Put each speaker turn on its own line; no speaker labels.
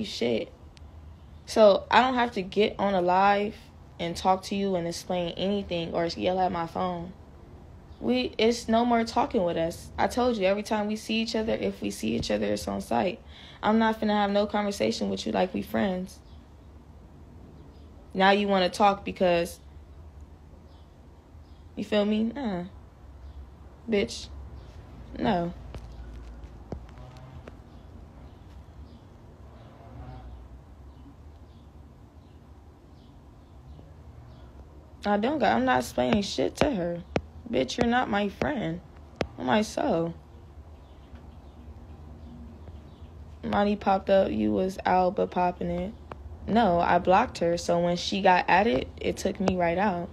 you shit. So I don't have to get on a live and talk to you and explain anything or yell at my phone. It's no more talking with us. I told you, every time we see each other, if we see each other, it's on sight. I'm not finna have no conversation with you like we friends. Now you want to talk because, you feel me? Nah. Bitch. No. I'm not explaining shit to her. Bitch, you're not my friend. I'm like, so. Monty popped up, you was out but popping it. No, I blocked her, so when she got at it, it took me right out.